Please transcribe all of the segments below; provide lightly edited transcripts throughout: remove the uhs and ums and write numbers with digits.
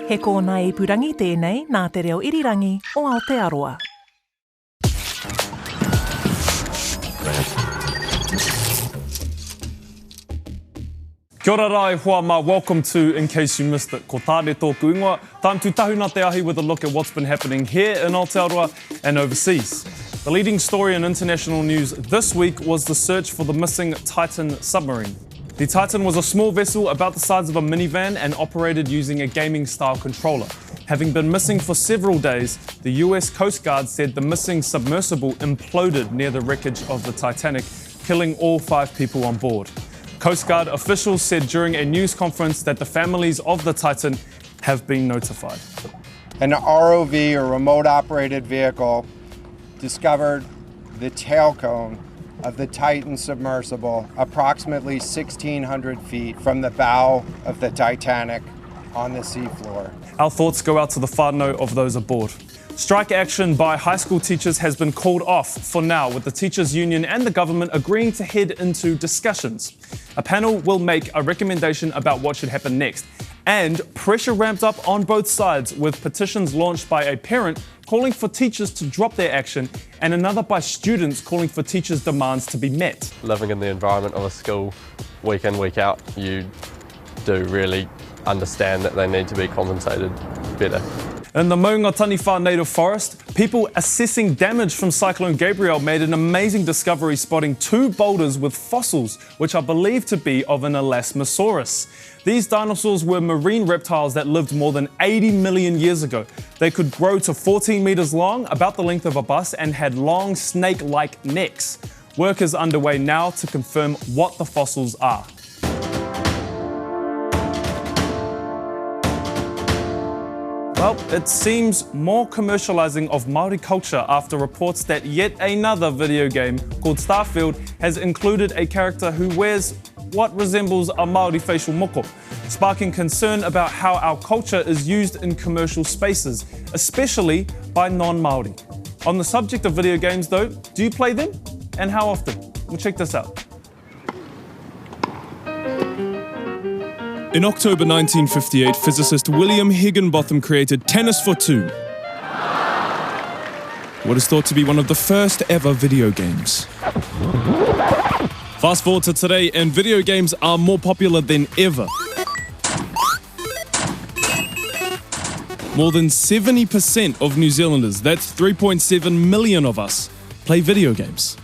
He kōna I purangi tēnei nā te reo irirangi o Aotearoa. Kia ora rai hoa ma, welcome to In Case You Missed It. Ko tāre tōku ingoa, time to tahuna te ahi with a look at what's been happening here in Aotearoa and overseas. The leading story in international news this week was the search for the missing Titan submarine. The Titan was a small vessel about the size of a minivan and operated using a gaming-style controller. Having been missing for several days, the US Coast Guard said the missing submersible imploded near the wreckage of the Titanic, killing all 5 people on board. Coast Guard officials said during a news conference that the families of the Titan have been notified. An ROV, or remote operated vehicle, discovered the tail cone of the Titan submersible approximately 1,600 feet from the bow of the Titanic on the seafloor. Our thoughts go out to the whānau of those aboard. Strike action by high school teachers has been called off for now, with the teachers' union and the government agreeing to head into discussions. A panel will make a recommendation about what should happen next. And pressure ramped up on both sides, with petitions launched by a parent calling for teachers to drop their action and another by students calling for teachers' demands to be met. Living in the environment of a school week in, week out, you do really understand that they need to be compensated better. In the Maunga Taniwha Native Forest, people assessing damage from Cyclone Gabrielle made an amazing discovery, spotting 2 boulders with fossils, which are believed to be of an Elasmosaurus. These dinosaurs were marine reptiles that lived more than 80 million years ago. They could grow to 14 meters long, about the length of a bus, and had long snake-like necks. Work is underway now to confirm what the fossils are. Well, it seems more commercializing of Māori culture after reports that yet another video game called Starfield has included a character who wears what resembles a Māori facial moko, sparking concern about how our culture is used in commercial spaces, especially by non-Māori. On the subject of video games though, do you play them? And how often? Well, check this out. In October 1958, physicist William Higginbotham created Tennis for Two, what is thought to be one of the first ever video games. Fast forward to today, and video games are more popular than ever. More than 70% of New Zealanders, that's 3.7 million of us, play video games.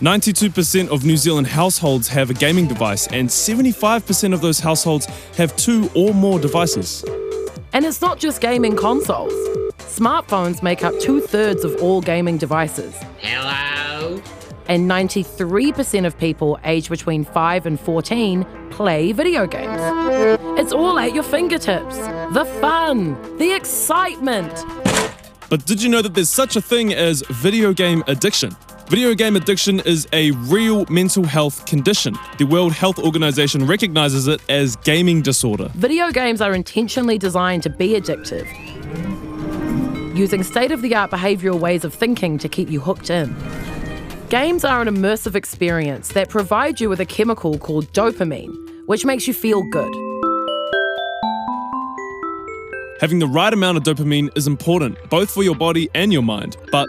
92% of New Zealand households have a gaming device, and 75% of those households have 2 or more devices. And it's not just gaming consoles. Smartphones make up 2/3 of all gaming devices. Hello? And 93% of people aged between 5 and 14 play video games. It's all at your fingertips. The fun, the excitement. But did you know that there's such a thing as video game addiction? Video game addiction is a real mental health condition. The World Health Organization recognizes it as gaming disorder. Video games are intentionally designed to be addictive, using state-of-the-art behavioral ways of thinking to keep you hooked in. Games are an immersive experience that provide you with a chemical called dopamine, which makes you feel good. Having the right amount of dopamine is important, both for your body and your mind, but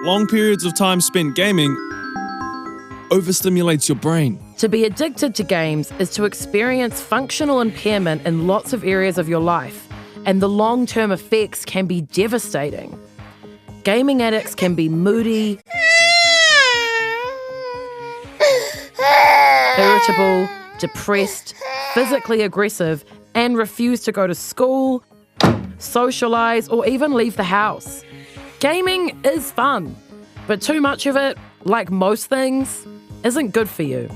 long periods of time spent gaming overstimulates your brain. To be addicted to games is to experience functional impairment in lots of areas of your life, and the long-term effects can be devastating. Gaming addicts can be moody, irritable, depressed, physically aggressive, and refuse to go to school, socialise, or even leave the house. Gaming is fun, but too much of it, like most things, isn't good for you.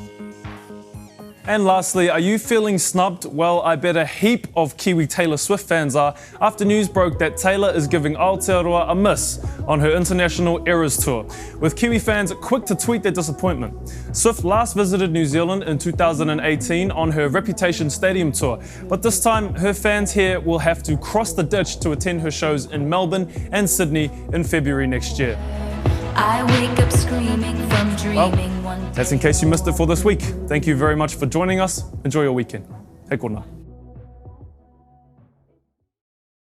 And lastly, are you feeling snubbed? Well, I bet a heap of Kiwi Taylor Swift fans are, after news broke that Taylor is giving Aotearoa a miss on her International Eras Tour, with Kiwi fans quick to tweet their disappointment. Swift last visited New Zealand in 2018 on her Reputation Stadium tour, but this time her fans here will have to cross the ditch to attend her shows in Melbourne and Sydney in February next year. I wake up screaming from dreaming one day. That's In Case You Missed It for this week. Thank you very much for joining us. Enjoy your weekend. He kona.